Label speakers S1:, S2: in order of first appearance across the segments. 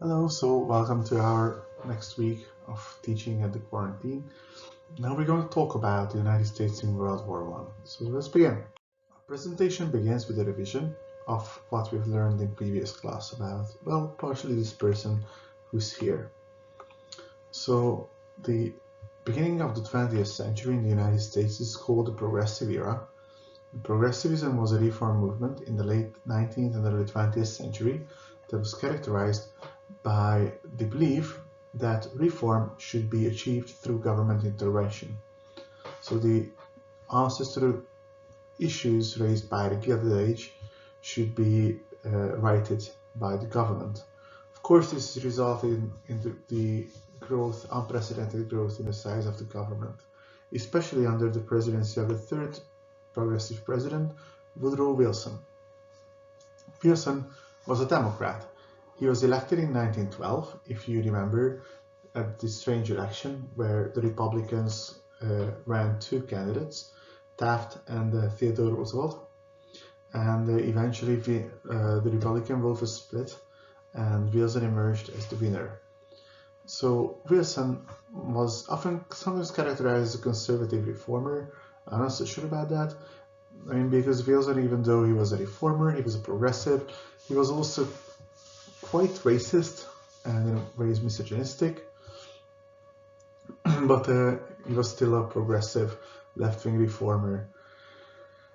S1: Hello, so welcome to our next week of teaching at the quarantine. Now we're going to talk about the United States in World War One. So let's begin. Our presentation begins with a revision of what we've learned in previous class about, well, partially this person who's here. So the beginning of the 20th century in the United States is called the Progressive Era. Progressivism was a reform movement in the late 19th and early 20th century that was characterized by the belief that reform should be achieved through government intervention. So the answers to the issues raised by the Gilded Age should be righted by the government. Of course, this resulted in the growth, unprecedented growth in the size of the government, especially under the presidency of the third progressive president, Woodrow Wilson. Wilson was a Democrat. He was elected in 1912, if you remember, at this strange election where the Republicans ran two candidates, Taft and Theodore Roosevelt, and eventually the Republican vote was split and Wilson emerged as the winner. So Wilson was often sometimes characterized as a conservative reformer. I'm not so sure about that. I mean, because Wilson, even though he was a reformer, he was a progressive, he was also quite racist and in ways misogynistic, but he was still a progressive left-wing reformer.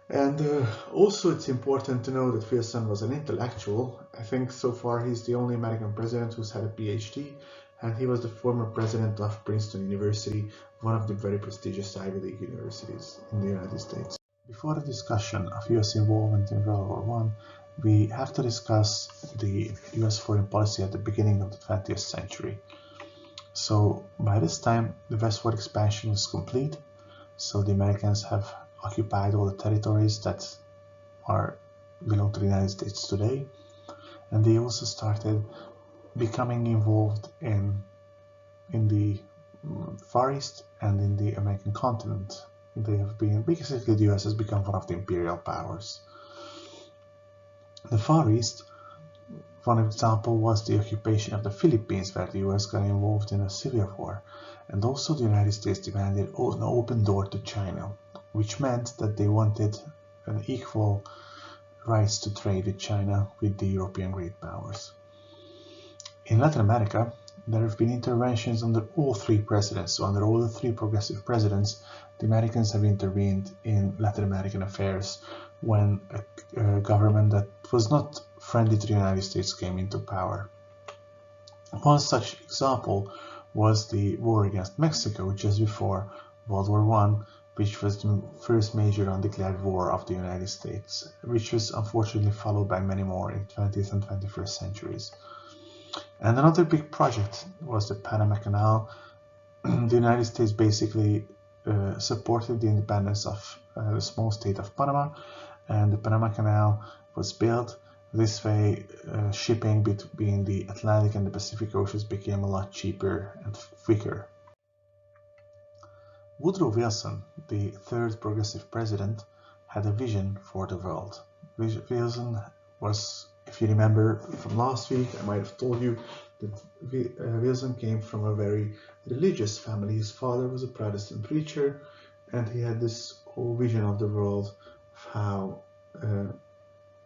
S1: And also it's important to know that Wilson was an intellectual. I think so far he's the only American president who's had a PhD, and he was the former president of Princeton University, one of the very prestigious Ivy League universities in the United States. Before the discussion of US involvement in World War I, we have to discuss the US foreign policy at the beginning of the 20th century. So by this time, the westward expansion is complete. So the Americans have occupied all the territories that belong to the United States today. And they also started becoming involved in the Far East and in the American continent. They have been, basically the US has become one of the imperial powers. The Far East, one example was the occupation of the Philippines, where the US got involved in a civil war, and also the United States demanded an open door to China, which meant that they wanted an equal rights to trade with China with the European great powers. In Latin America, there have been interventions under all three presidents. So under all the three progressive presidents, the Americans have intervened in Latin American affairs when a government that was not friendly to the United States came into power. One such example was the war against Mexico just before World War I, which was the first major undeclared war of the United States, which was unfortunately followed by many more in 20th and 21st centuries. And another big project was the Panama Canal. The United States basically supported the independence of the small state of Panama, and the Panama Canal was built. This way, shipping between the Atlantic and the Pacific Oceans became a lot cheaper and quicker. Woodrow Wilson, the third progressive president, had a vision for the world. Wilson was, if you remember from last week, I might have told you that Wilson came from a very religious family. His father was a Protestant preacher, and he had this whole vision of the world, of how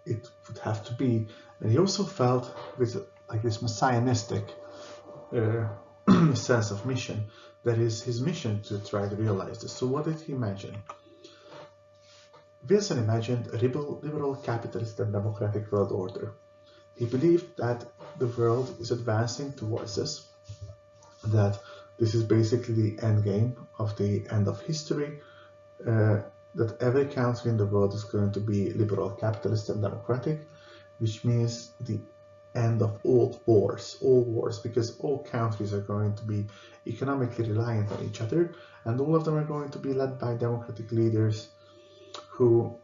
S1: it would have to be. And he also felt with like this messianistic sense of mission. That is his mission to try to realize this. So what did he imagine? Wilson imagined a liberal capitalist and democratic world order. He believed that the world is advancing towards this, that this is basically the end game of the end of history, that every country in the world is going to be liberal, capitalist, and democratic, which means the end of all wars, because all countries are going to be economically reliant on each other, and all of them are going to be led by democratic leaders who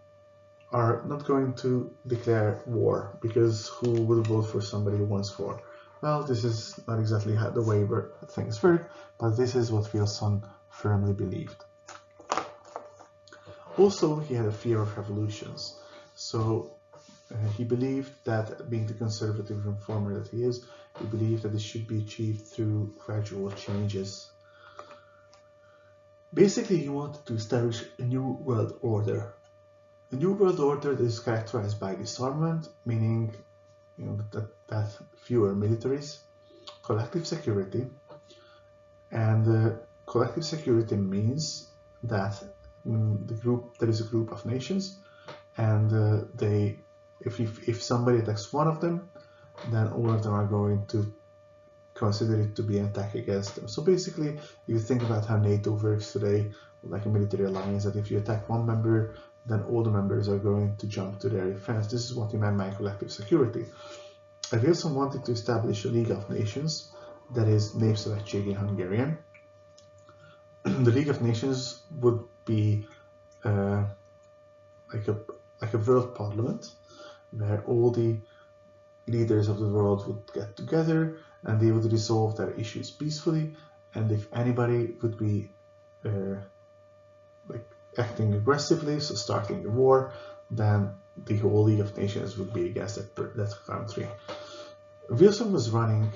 S1: are not going to declare war, because who would vote for somebody who wants war? Well, this is not exactly how the way things work, but this is what Wilson firmly believed. Also, he had a fear of revolutions. So He believed that, being the conservative reformer that he is, he believed that this should be achieved through gradual changes. Basically, he wanted to establish a new world order. A new world order that is characterized by disarmament, meaning that fewer militaries, collective security, and collective security means that there is a group of nations, and if somebody attacks one of them, then all of them are going to consider it to be an attack against them. So basically, if you think about how NATO works today, like a military alliance, that if you attack one member, then all the members are going to jump to their defense. This is what he meant by collective security. Wilson wanted to establish a League of Nations, that is Népszövetségi Hungarian. The League of Nations would be like a world parliament, where all the leaders of the world would get together and they would resolve their issues peacefully, and if anybody would be acting aggressively, so starting a war, then the whole League of Nations would be against that country. Wilson was running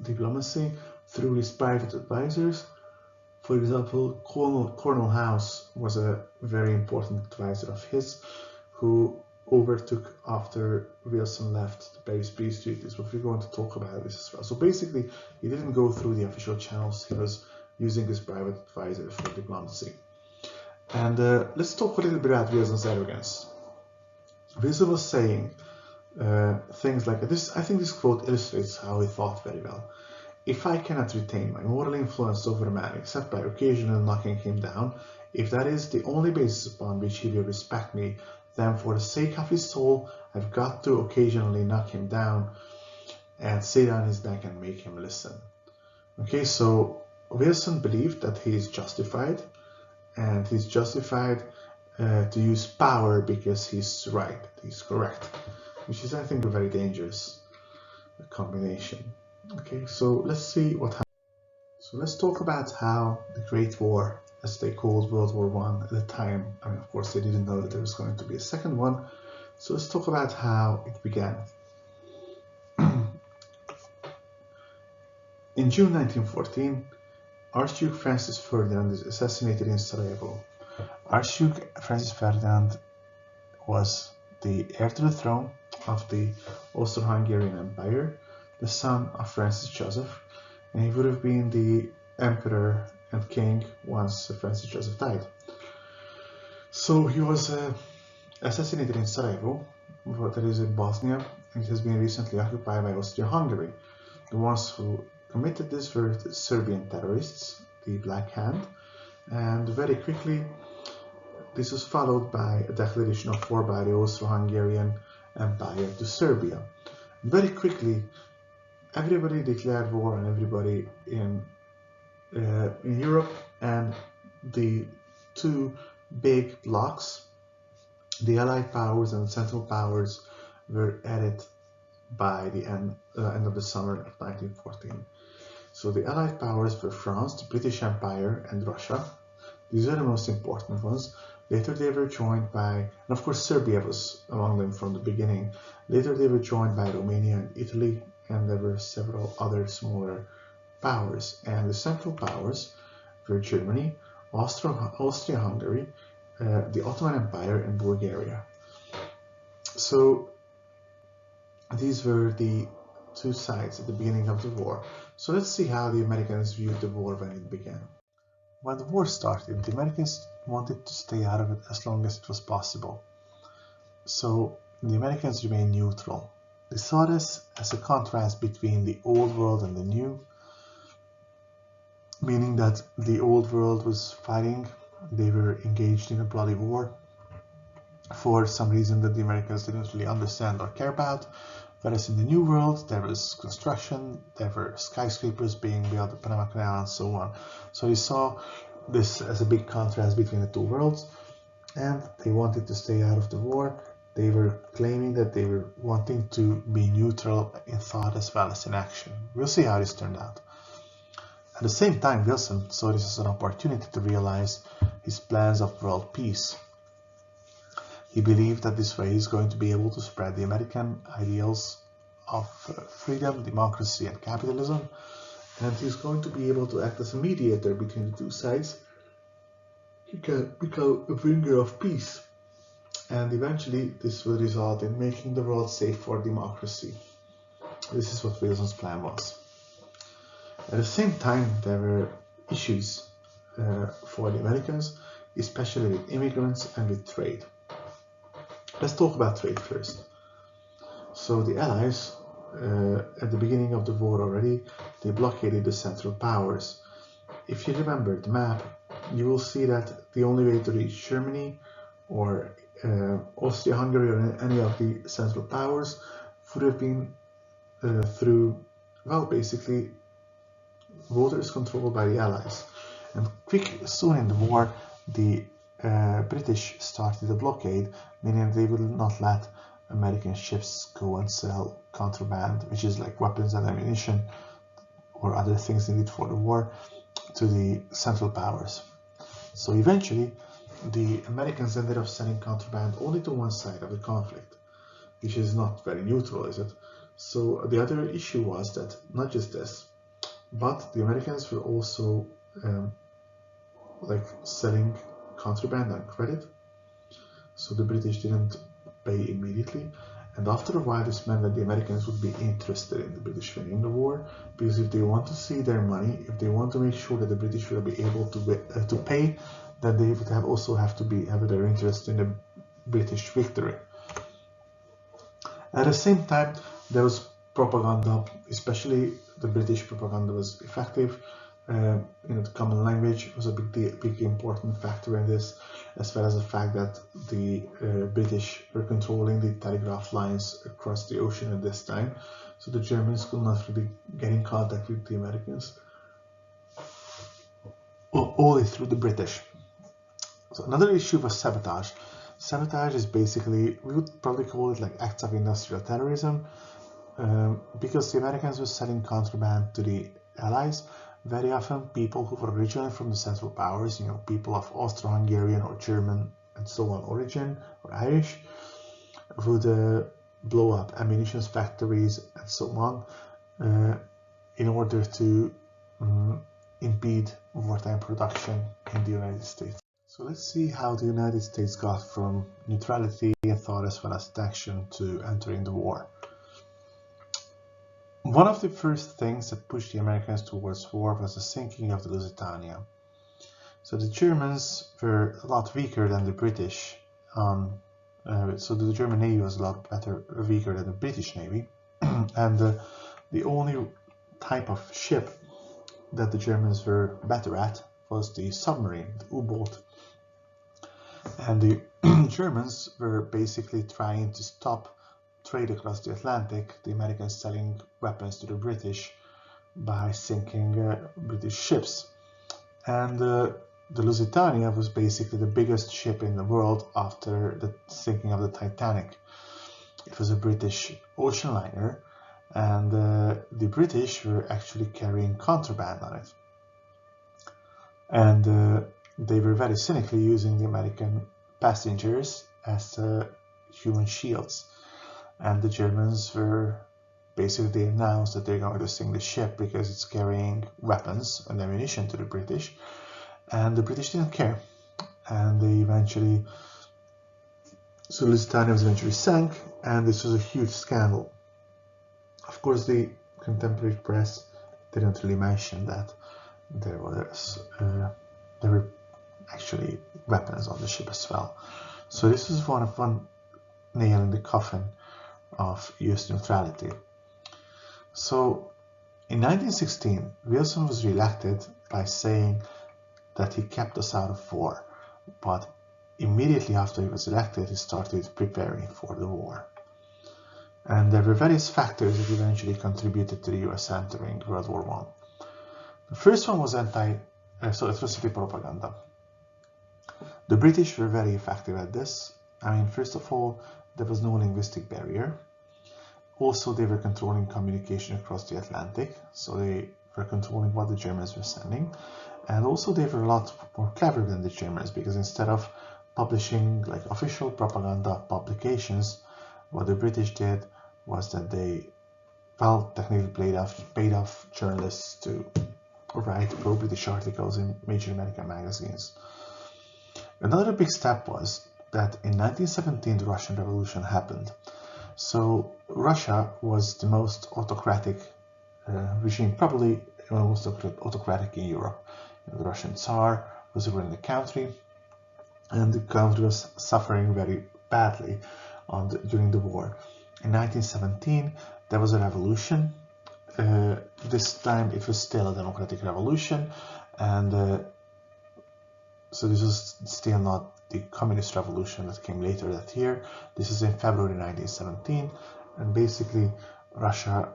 S1: diplomacy through his private advisors. For example, Cornwall House was a very important advisor of his, who overtook after Wilson left the Paris Peace Treaties, but we're going to talk about this as well. So basically, he didn't go through the official channels, he was using his private advisor for diplomacy. And let's talk a little bit about Wilson's arrogance. Wilson was saying things like this. I think this quote illustrates how he thought very well. If I cannot retain my moral influence over a man except by occasionally knocking him down, if that is the only basis upon which he will respect me, then for the sake of his soul, I've got to occasionally knock him down and sit on his neck and make him listen. Okay, so Wilson believed that he is justified, and he's justified to use power because he's right, he's correct, which is, I think, a very dangerous combination. Okay, so let's see what happens. So let's talk about how the Great War, as they called World War I at the time, I mean, of course, they didn't know that there was going to be a second one. So let's talk about how it began. In June 1914, Archduke Francis Ferdinand is assassinated in Sarajevo. Archduke Francis Ferdinand was the heir to the throne of the Austro-Hungarian Empire, the son of Francis Joseph, and he would have been the emperor and king once Francis Joseph died. So he was assassinated in Sarajevo, that is in Bosnia, and it has been recently occupied by Austria-Hungary. The ones who committed this were the Serbian terrorists, the Black Hand, and very quickly this was followed by a declaration of war by the Austro-Hungarian Empire to Serbia. Very quickly, everybody declared war on everybody in Europe, and the two big blocs, the Allied powers and the Central powers, were at it by the end of the summer of 1914. So the Allied powers were France, the British Empire, and Russia. These are the most important ones. Later they were joined by, and of course Serbia was among them from the beginning. Later they were joined by Romania and Italy, and there were several other smaller powers. And the Central powers were Germany, Austria-Hungary, the Ottoman Empire, and Bulgaria. So these were the two sides at the beginning of the war. So let's see how the Americans viewed the war when it began. When the war started, the Americans wanted to stay out of it as long as it was possible. So the Americans remained neutral. They saw this as a contrast between the old world and the new, meaning that the old world was fighting, they were engaged in a bloody war for some reason that the Americans didn't really understand or care about. Whereas in the New World, there was construction, there were skyscrapers being built, the Panama Canal, and so on. So you saw this as a big contrast between the two worlds, and they wanted to stay out of the war. They were claiming that they were wanting to be neutral in thought as well as in action. We'll see how this turned out. At the same time, Wilson saw this as an opportunity to realize his plans of world peace. He believed that this way he's going to be able to spread the American ideals of freedom, democracy, and capitalism, and he's going to be able to act as a mediator between the two sides. He can become a bringer of peace, and eventually this will result in making the world safe for democracy. This is what Wilson's plan was. At the same time, there were issues for the Americans, especially with immigrants and with trade. Let's talk about trade first. So the Allies, at the beginning of the war already, they blockaded the Central Powers. If you remember the map, you will see that the only way to reach Germany or Austria-Hungary or any of the Central Powers would have been through, well, basically waters controlled by the Allies. And soon in the war, the British started a blockade, meaning they would not let American ships go and sell contraband, which is like weapons and ammunition or other things needed for the war, to the Central Powers. So eventually, the Americans ended up selling contraband only to one side of the conflict, which is not very neutral, is it? So the other issue was that not just this, but the Americans were also selling contraband on credit. So the British didn't pay immediately, and after a while this meant that the Americans would be interested in the British winning the war, because if they want to see their money, if they want to make sure that the British will be able to pay, then they would also have their interest in the British victory. At the same time, there was propaganda, especially the British propaganda was effective. The common language was a big important factor in this, as well as the fact that the British were controlling the telegraph lines across the ocean at this time, so the Germans could not really get in contact with the Americans, only through the British. So another issue was sabotage. Sabotage is basically, we would probably call it like acts of industrial terrorism, because the Americans were selling contraband to the Allies. Very often people who were originally from the Central Powers, people of Austro-Hungarian or German and so on origin, or Irish, would blow up ammunition factories and so on in order to impede wartime production in the United States. So let's see how the United States got from neutrality and thought as well as action to entering the war. One of the first things that pushed the Americans towards war was the sinking of the Lusitania. So the Germans were a lot weaker than the British. So the German Navy was a lot weaker than the British Navy. And the only type of ship that the Germans were better at was the submarine, the U-boat. And the Germans were basically trying to stop trade across the Atlantic, the Americans selling weapons to the British by sinking British ships. And the Lusitania was basically the biggest ship in the world after the sinking of the Titanic. It was a British ocean liner, and the British were actually carrying contraband on it. And they were very cynically using the American passengers as human shields. And the Germans were basically announced that they're going to sink the ship because it's carrying weapons and ammunition to the British, and the British didn't care. And they eventually, so Lusitania was eventually sank, and this was a huge scandal. Of course, the contemporary press didn't really mention that there were actually weapons on the ship as well. So this was one nail in the coffin of US neutrality. So in 1916, Wilson was re-elected by saying that he kept us out of war, but immediately after he was elected, he started preparing for the war. And there were various factors that eventually contributed to the US entering World War I. The first one was atrocity propaganda. The British were very effective at this. First of all, there was no linguistic barrier. Also, they were controlling communication across the Atlantic, so they were controlling what the Germans were sending. And also, they were a lot more clever than the Germans, because instead of publishing like official propaganda publications, what the British did was that they, well, technically paid off journalists to write pro-British articles in major American magazines. Another big step was that in 1917 the Russian Revolution happened. So Russia was the most autocratic regime, probably most autocratic in Europe. The Russian Tsar was ruling the country, and the country was suffering very badly during the war. In 1917 there was a revolution. This time it was still a democratic revolution, and so this was still not the communist revolution that came later that year. This is in February 1917, and basically Russia,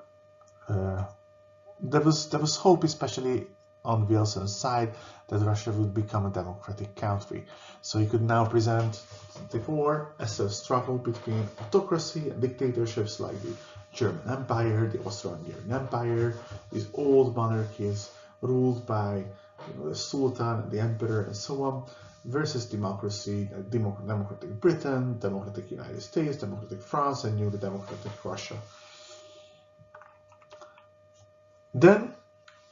S1: there was hope, especially on Wilson's side, that Russia would become a democratic country. So you could now present the war as a struggle between autocracy and dictatorships like the German Empire, the Austro-Hungarian Empire, these old monarchies ruled by the Sultan and the Emperor and so on, versus democracy, democratic Britain, democratic United States, democratic France, and newly democratic Russia. Then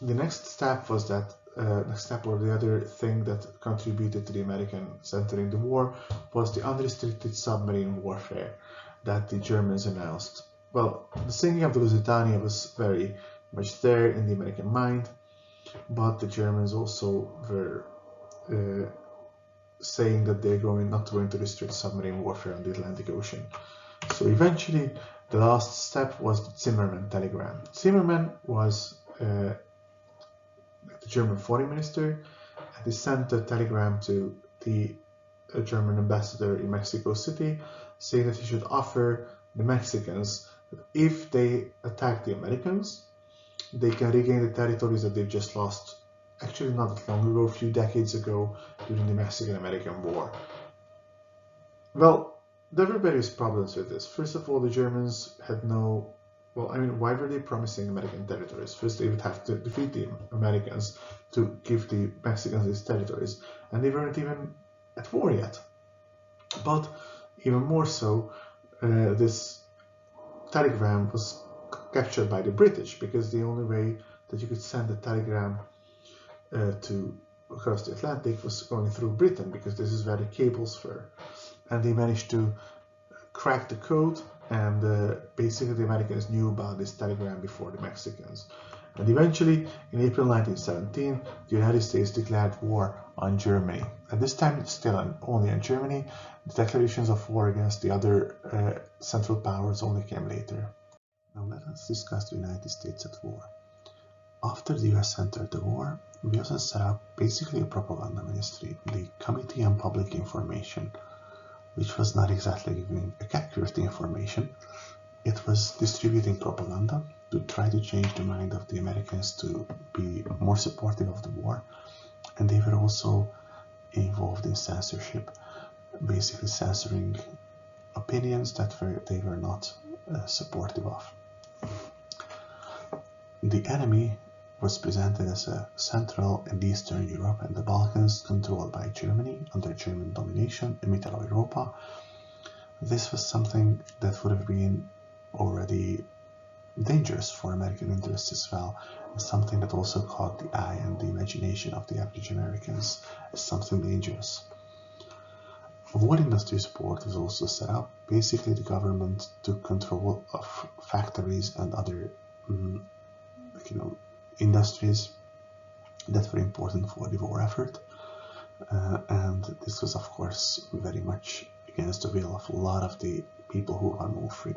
S1: the next step was that, or the other thing that contributed to the Americans entering the war was the unrestricted submarine warfare that the Germans announced. Well, the sinking of the Lusitania was very much there in the American mind, but the Germans also were saying that they're not going to restrict submarine warfare on the Atlantic Ocean. So eventually, the last step was the Zimmermann telegram. Zimmermann was the German foreign minister, and he sent a telegram to the German ambassador in Mexico City, saying that he should offer the Mexicans that if they attack the Americans, they can regain the territories that they've just lost, actually not that long ago, a few decades ago, during the Mexican-American War. Well, there were various problems with this. First of all, the Germans had no, well, I mean, why were they promising American territories? First, they would have to defeat the Americans to give the Mexicans these territories, and they weren't even at war yet. But even more so, this telegram was captured by the British, because the only way that you could send a telegram across the Atlantic was going through Britain, because this is where the cables were. And they managed to crack the code, and basically the Americans knew about this telegram before the Mexicans. And eventually, in April 1917, the United States declared war on Germany. At this time, still only on Germany. The declarations of war against the other Central Powers only came later. Now let us discuss the United States at war. After the US entered the war, Wilson set up basically a propaganda ministry, the Committee on Public Information, which was not exactly giving accurate information. It was distributing propaganda to try to change the mind of the Americans to be more supportive of the war, and they were also involved in censorship, basically censoring opinions that they were not supportive of. The enemy was presented as a Central and Eastern Europe and the Balkans controlled by Germany under German domination in Mitteleuropa. This was something that would have been already dangerous for American interests as well, and something that also caught the eye and the imagination of the average Americans as something dangerous. A war industry support was also set up. Basically, the government took control of factories and other industries that were important for the war effort, and this was of course very much against the will of a lot of the people who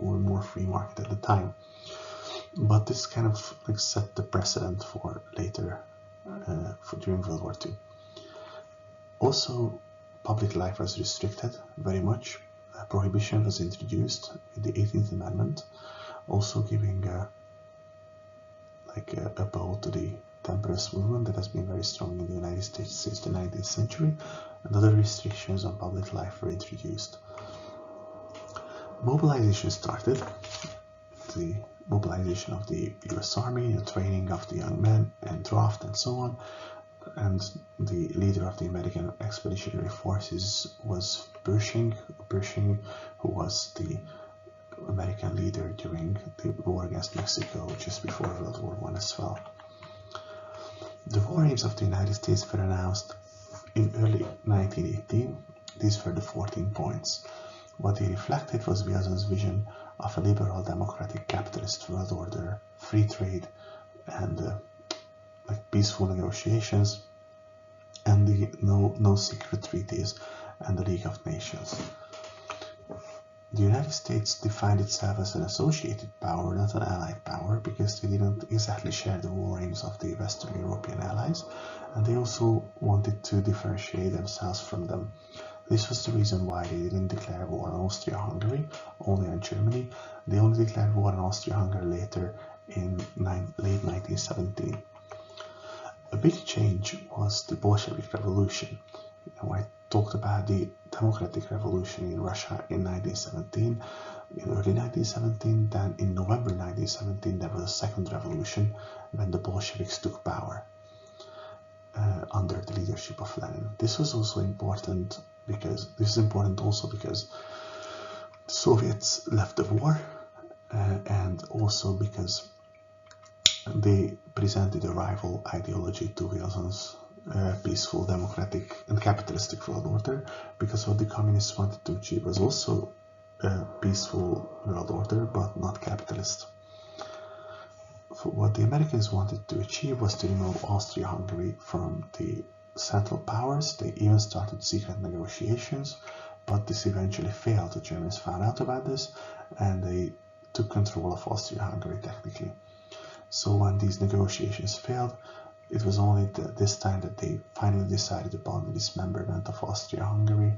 S1: were more free market at the time. But this kind of set the precedent for later, during World War II. Also, public life was restricted very much. Prohibition was introduced in the 18th Amendment, also giving a bow to the temperance movement that has been very strong in the United States since the 19th century, and other restrictions on public life were introduced. Mobilization started. The mobilization of the US Army, the training of the young men, and draft and so on.
S2: and the leader of the American Expeditionary Forces was Pershing, who was the American leader during the war against Mexico just before World War I as well. The war aims of the United States were announced in early 1918. These were the 14 points. What they reflected was Wilson's vision of a liberal democratic capitalist world order, free trade, and peaceful negotiations, and the no secret treaties and the League of Nations. The United States defined itself as an associated power, not an allied power, because they didn't exactly share the war aims of the Western European allies, and they also wanted to differentiate themselves from them. This was the reason why they didn't declare war on Austria-Hungary, only on Germany. They only declared war on Austria-Hungary later in late 1917. A big change was the Bolshevik Revolution. I talked about the Democratic Revolution in Russia in 1917. In early 1917, then in November 1917, there was a second revolution when the Bolsheviks took power under the leadership of Lenin. This was also important because the Soviets left the war, and also because they presented a rival ideology to Wilson's peaceful, democratic, and capitalistic world order, because what the communists wanted to achieve was also a peaceful world order, but not capitalist. What the Americans wanted to achieve was to remove Austria-Hungary from the Central Powers. They even started secret negotiations, but this eventually failed. The Germans found out about this, and they took control of Austria-Hungary technically. So when these negotiations failed, it was only this time that they finally decided upon the dismemberment of Austria-Hungary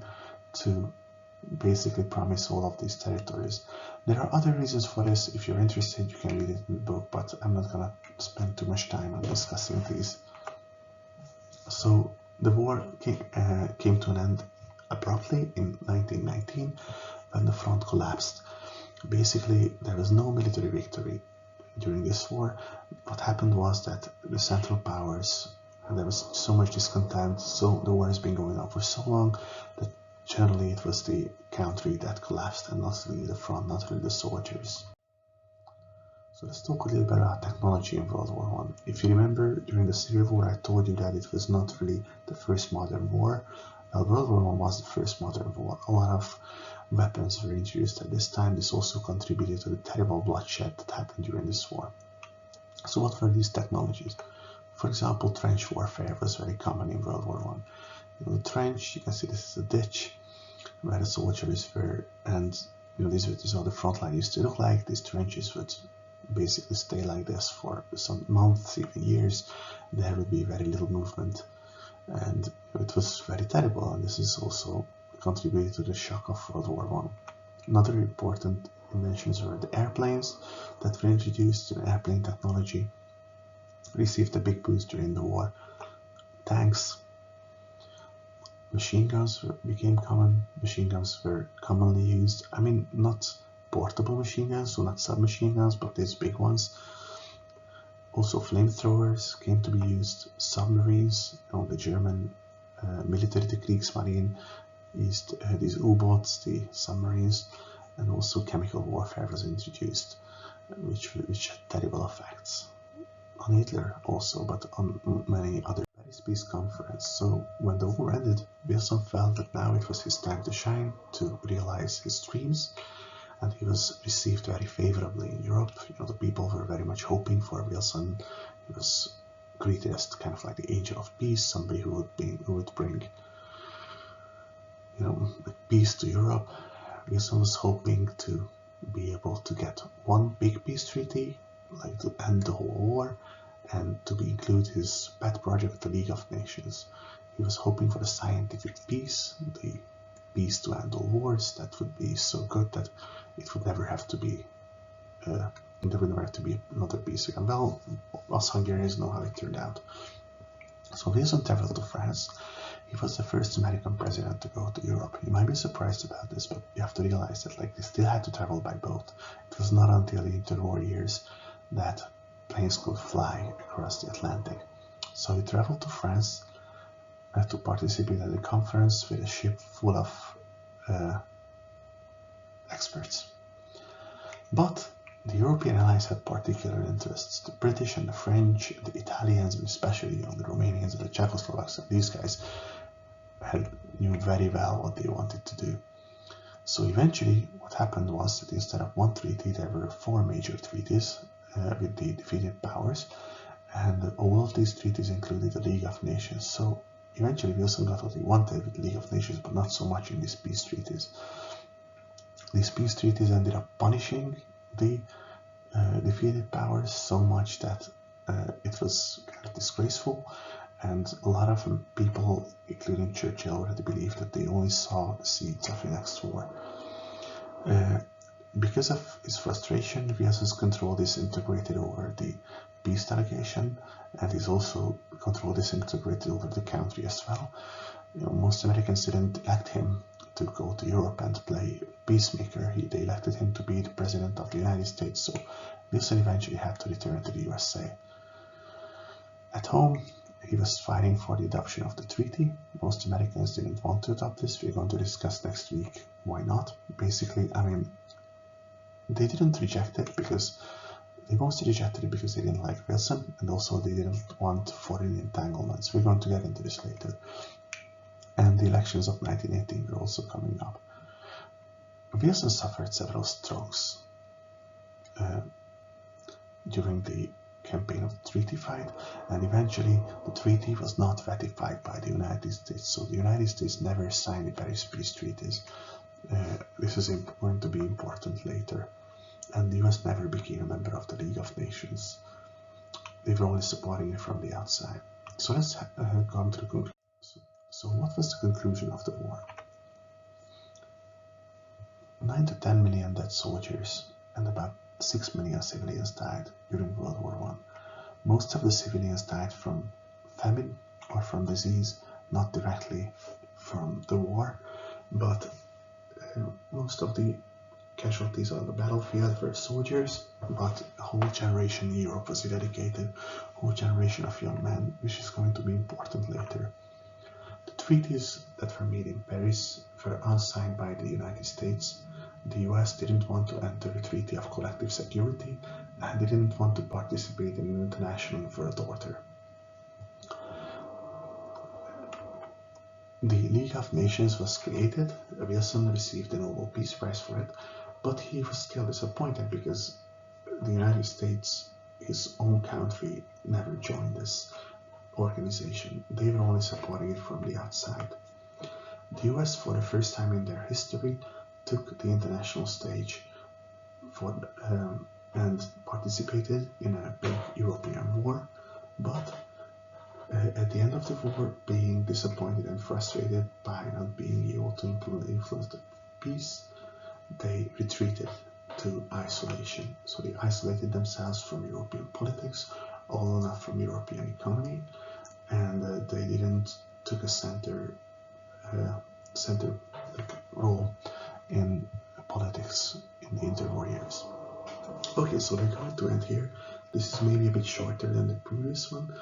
S2: to basically promise all of these territories. There are other reasons for this. If you're interested, you can read it in the book, but I'm not going to spend too much time on discussing these. So the war came to an end abruptly in 1919 when the front collapsed. Basically, there was no military victory during this war. What happened was that the Central Powers, there was so much discontent, so the war has been going on for so long that generally it was the country that collapsed and not really the front, not really the soldiers. So let's talk a little bit about technology in World War I. If you remember, during the Civil War, I told you that it was not really the first modern war. World War I was the first modern war. A lot of weapons were introduced at this time. This also contributed to the terrible bloodshed that happened during this war. So what were these technologies? For example, trench warfare was very common in World War I. The trench, you can see this is a ditch where the soldiers were, and this is how the front line used to look like. These trenches would basically stay like this for some months, even years. There would be very little movement, and it was very terrible, and this is also contributed to the shock of World War I. Another important inventions were the airplanes that were introduced. In airplane technology received a big boost during the war. Tanks, machine guns became common. Machine guns were commonly used. I mean, not portable machine guns, so not submachine guns, but these big ones. Also, flamethrowers came to be used. Submarines, the German military, the Kriegsmarine, used these U-boats, the submarines, and also chemical warfare was introduced, which had terrible effects on Hitler also, but on many other. Paris Peace Conference. So when the war ended, Wilson felt that now it was his time to shine, to realize his dreams, and he was received very favorably in Europe. The people were very much hoping for Wilson. He was greeted as kind of like the angel of peace, somebody who would bring peace to Europe. Wilson was hoping to be able to get one big peace treaty, like to end the whole war, and to include his pet project, the League of Nations. He was hoping for a scientific peace, the peace to end all wars that would be so good that it would never have to be, there would never have to be another peace again. Well, us Hungarians know how it turned out. So Wilson traveled to France. He was the first American president to go to Europe. You might be surprised about this, but you have to realize that they still had to travel by boat. It was not until the interwar years that planes could fly across the Atlantic. So he traveled to France to participate at the conference with a ship full of experts. But the European allies had particular interests. The British and the French, the Italians, especially the Romanians and the Czechoslovaks, and these guys knew very well what they wanted to do. So eventually what happened was that instead of one treaty, there were 4 major treaties with the defeated powers, and all of these treaties included the League of Nations. So eventually Wilson got what he wanted with the League of Nations, but not so much in these peace treaties. These peace treaties ended up punishing the defeated powers so much that it was kind of disgraceful, and a lot of people, including Churchill, already believed that they only saw the seeds of the next war. Because of his frustration, Wilson's control disintegrated over the peace delegation, and he's also control disintegrated over the country as well. Most Americans didn't elect him to go to Europe and play peacemaker. They elected him to be the president of the United States, so Wilson eventually had to return to the USA. At home, he was fighting for the adoption of the treaty. Most Americans didn't want to adopt this. We're going to discuss next week why not. Basically, they didn't reject it because they mostly rejected it because they didn't like Wilson, and also they didn't want foreign entanglements. We're going to get into this later. And the elections of 1918 were also coming up. Wilson suffered several strokes during the campaign of the treaty fight, and eventually the treaty was not ratified by the United States, so the United States never signed the Paris peace treaties. This is going to be important later, and the US never became a member of the League of Nations. They were only supporting it from the outside. So let's come to the conclusion. So what was the conclusion of the war? 9 to 10 million dead soldiers and about 6 million civilians died during World War I. Most of the civilians died from famine or from disease, not directly from the war, but most of the casualties on the battlefield were soldiers, but a whole generation in Europe was dedicated, a whole generation of young men, which is going to be important later. The treaties that were made in Paris were unsigned by the United States. The US didn't want to enter a treaty of collective security, and they didn't want to participate in an international world order. The League of Nations was created. Wilson received the Nobel Peace Prize for it, but he was still disappointed because the United States, his own country, never joined this organization. They were only supporting it from the outside. The US, for the first time in their history, took the international stage and participated in a big European war, but at the end of the war, being disappointed and frustrated by not being able to influence the peace, they retreated to isolation. So they isolated themselves from European politics, although not from European economy, and they didn't take a center role in politics in the interwar years. Okay, so we're going to end here. This is maybe a bit shorter than the previous one,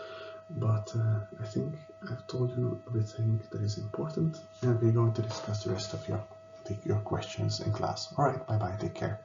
S2: but I think I've told you everything that is important, and we're going to discuss the rest of your questions in class. Alright, bye bye, take care.